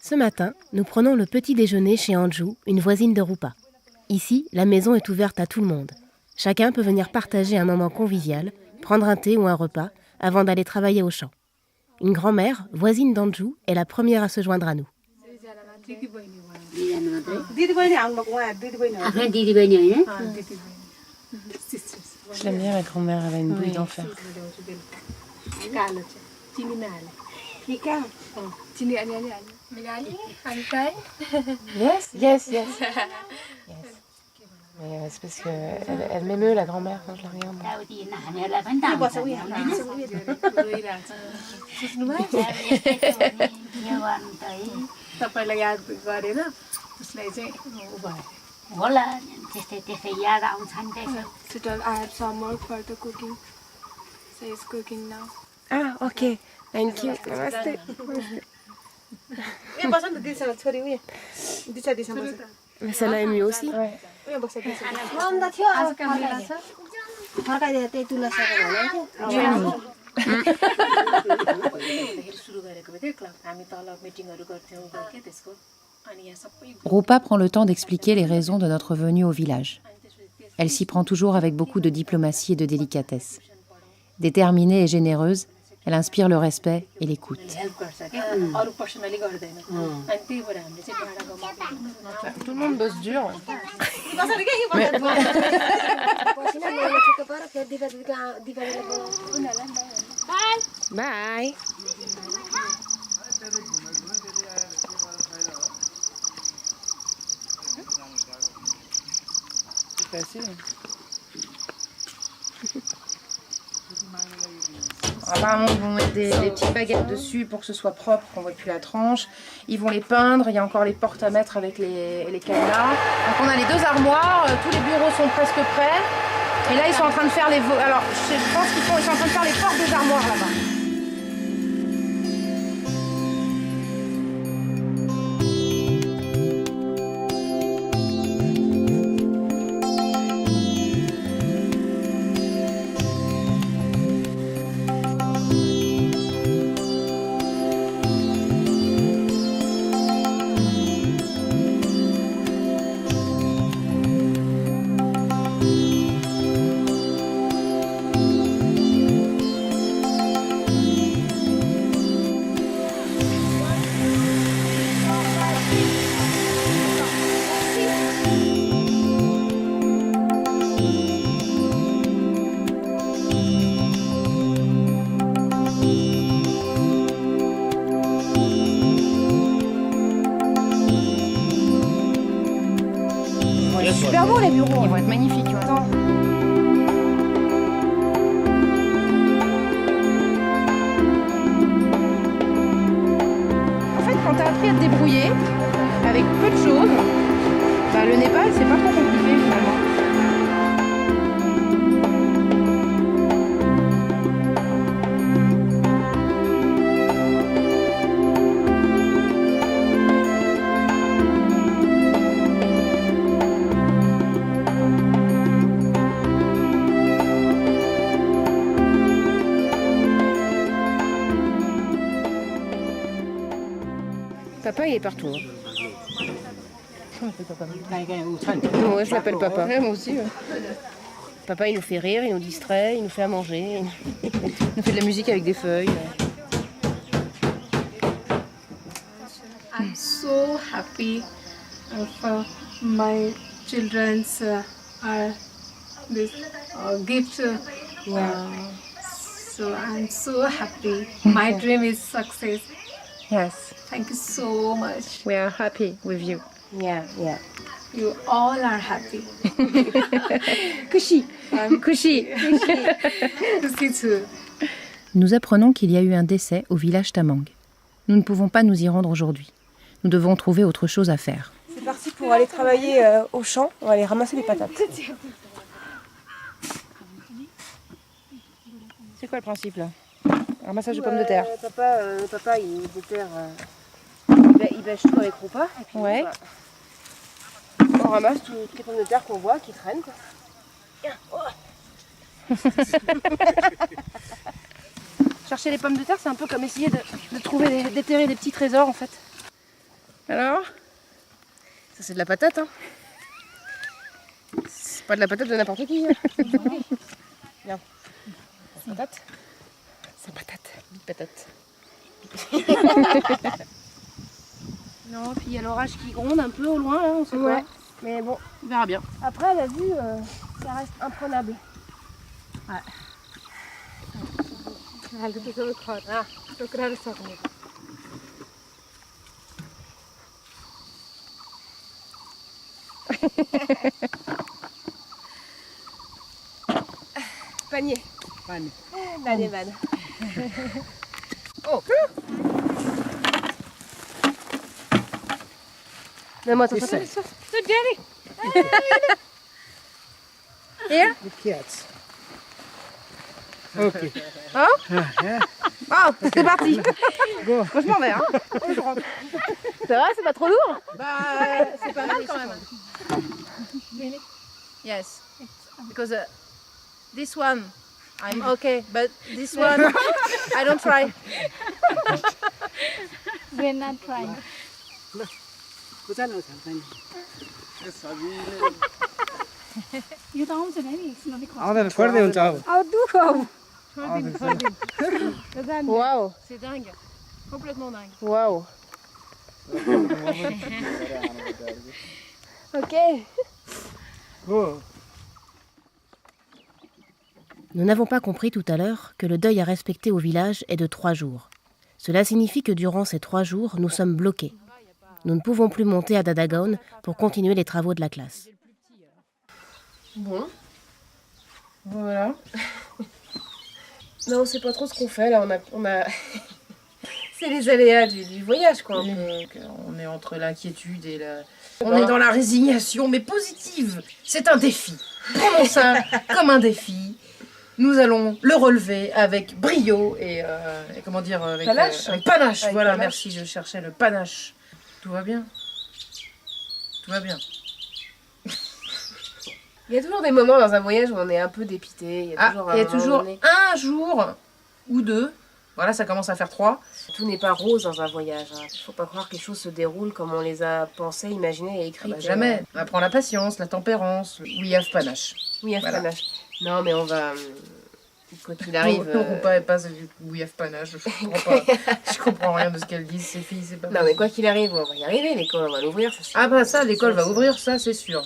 Ce matin, nous prenons le petit déjeuner chez Anju, une voisine de Rupa. Ici, la maison est ouverte à tout le monde. Chacun peut venir partager un moment convivial, prendre un thé ou un repas, avant d'aller travailler au champ. Une grand-mère, voisine d'Anju, est la première à se joindre à nous. Je l'aime bien, la grand-mère, elle a une bouille d'enfer. Yes, yes, yes. Mais c'est parce qu'elle m'émeut, la grand-mère, quand je la regarde. I have some work for the cooking. So it's cooking now. Ah, ok. Thank you. Namaste. Mais ça l'a émue aussi. Ouais. Rupa prend le temps d'expliquer les raisons de notre venue au village. Elle s'y prend toujours avec beaucoup de diplomatie et de délicatesse. Déterminée et généreuse, elle inspire le respect et l'écoute. Tout le monde bosse dur. Bye. C'est facile. Apparemment, ils vont mettre des petites baguettes dessus pour que ce soit propre, qu'on ne voit plus la tranche. Ils vont les peindre, il y a encore les portes à mettre avec les cadenas. Donc on a les 2 armoires, tous les bureaux sont presque prêts. Et là, ils sont en train de faire les... Alors, je pense qu'ils sont en train de faire les portes des armoires là-bas. Super beau les bureaux. Ils vont être magnifiques. Attends. En fait, quand tu as appris à te débrouiller avec peu de choses, bah, le Népal, c'est pas trop compliqué finalement. Papa, il est partout. Hein. On l'appelle papa. Ouais, je l'appelle papa. Ouais, moi aussi. Ouais. Papa, il nous fait rire, il nous distrait, il nous fait à manger. Il nous fait de la musique avec des feuilles. I'm so happy for my children's this gift. So I'm so happy. My dream is success. Yes, Thank you so much. we are happy with you. Yeah. You all are happy. Kushi. Kushi. Kushi too. Nous apprenons qu'il y a eu un décès au village Tamang. Nous ne pouvons pas nous y rendre aujourd'hui. Nous devons trouver autre chose à faire. C'est parti pour aller travailler au champ. On va aller ramasser les patates. C'est quoi le principe là? Ramassage de pommes de terre. Papa, il déterre. Il bêche tout avec Rupa. Et puis Ouais. on ramasse toutes les pommes de terre qu'on voit qui traînent. Quoi. Chercher les pommes de terre, c'est un peu comme essayer de trouver, d'éterrer des petits trésors en fait. Alors? Ça c'est de la patate, hein? C'est pas de la patate de n'importe qui. Hein. Bien. Patate? C'est patate. Patate. Non, puis il y a l'orage qui gronde un peu au loin, là, on sait pas. Mais bon, on verra bien. Après, la vue, ça reste imprenable. Ouais. Panier. Panier. Oh. Donne-moi ton chapeau. Good Daddy. Here? The cats. Ok. Hein? Ah, c'est parti. Moi je m'en vais, hein. Je rentre. Ça va, c'est pas trop lourd? Bah, c'est pas mal quand même. Really? Yes. Because this one, I'm okay, but this one, I don't try. We're not trying. यो त आउँछ नि नदी खा आउँदैन छोड्दै हुन्छ अब आउ दुख Waouh, c'est dingue. Complètement dingue. Waouh. Ok. हो Nous n'avons pas compris tout à l'heure que le deuil à respecter au village est de 3 jours. Cela signifie que durant ces 3 jours, nous sommes bloqués. Nous ne pouvons plus monter à Dadagaon pour continuer les travaux de la classe. Bon. Voilà. Non, on sait pas trop ce qu'on fait là. On a... C'est les aléas du voyage, quoi. On est entre l'inquiétude et la... On est dans la résignation, mais positive. C'est un défi. Prenons ça comme un défi. Nous allons le relever avec brio et comment dire, avec Panache. avec panache. Avec Voilà, panache. merci, je cherchais le panache. Tout va bien. Tout va bien. Il y a toujours des moments dans un voyage où on est un peu dépité. Il y a toujours un jour ou deux. Voilà, ça commence à faire 3. Tout n'est pas rose dans un voyage. Il ne faut pas croire que les choses se déroulent comme on les a pensées, imaginées et écrites. Jamais. On apprend la patience, la tempérance. We have panache. We have panache. Non, mais on va... Quoi qu'il arrive... Non, pas we have panache. Je comprends pas. Je comprends rien de ce qu'elles disent, ces filles. C'est pas non, mais quoi qu'il arrive, on va y arriver. L'école, on va l'ouvrir. Ah bah ça, l'école va ouvrir, ça, c'est sûr.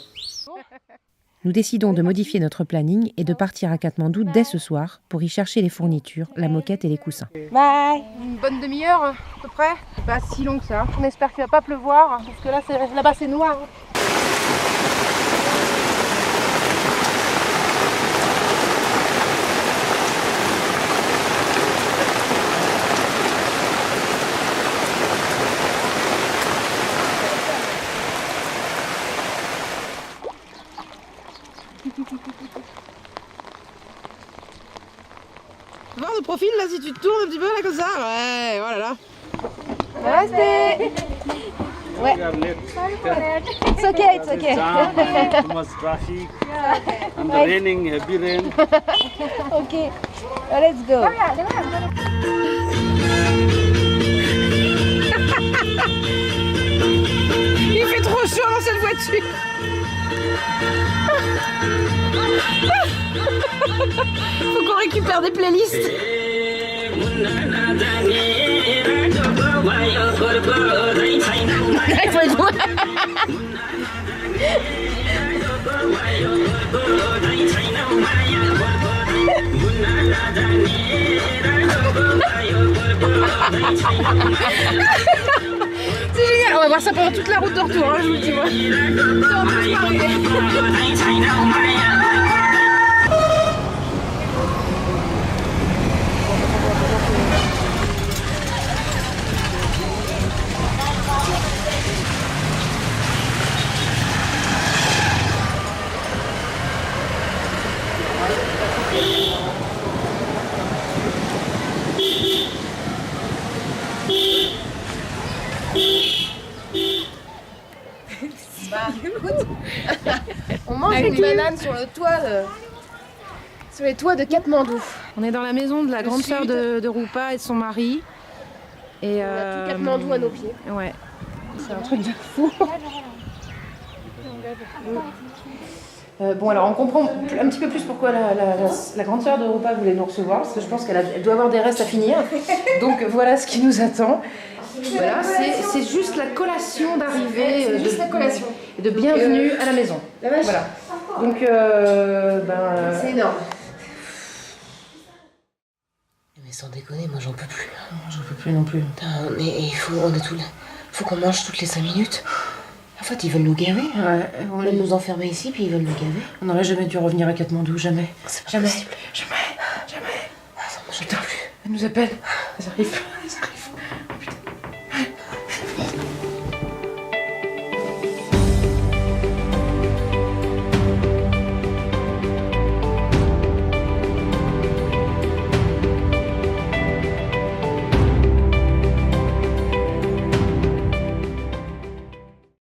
Nous décidons de modifier notre planning et de partir à Katmandou dès ce soir pour y chercher les fournitures, la moquette et les coussins. Bye. Une bonne demi-heure à peu près. C'est pas si long que ça. On espère qu'il va pas pleuvoir parce que là-bas c'est noir. Voir de profil là si tu te tournes un petit peu là comme ça. Ouais, voilà là. Restez. Ouais. It's okay, it's okay. Too much traffic and the raining, heavy rain. Ok. Let's go. Il fait trop chaud dans cette voiture. Faut qu'on récupère des playlists. Il faut jouer. C'est génial, on va voir ça pendant toute la route de retour, hein, je vous le dis moi. On mange une banane sur le toit sur les toits de Katmandou. On est dans la maison de la grande sœur de Rupa et de son mari. Et On a tout Katmandou à nos pieds. Ouais. C'est un truc de fou. Bon, alors on comprend un petit peu plus pourquoi la grande sœur d'Europa voulait nous recevoir, parce que je pense qu'elle doit avoir des restes à finir. Donc voilà ce qui nous attend. Voilà, c'est juste la collation d'arrivée, de bienvenue à la maison. Voilà. Donc, c'est énorme. Mais sans déconner, moi j'en peux plus. J'en peux plus non plus. Putain, mais on est tous là. Faut qu'on mange toutes les 5 minutes. En fait, ils veulent nous gaver. Ouais, Ils veulent nous enfermer ici, puis ils veulent nous gaver. On n'aurait jamais dû revenir à Katmandou, jamais. Jamais. Jamais. Ah, ça, moi j'en peux plus. Elle nous appelle. Elles arrivent.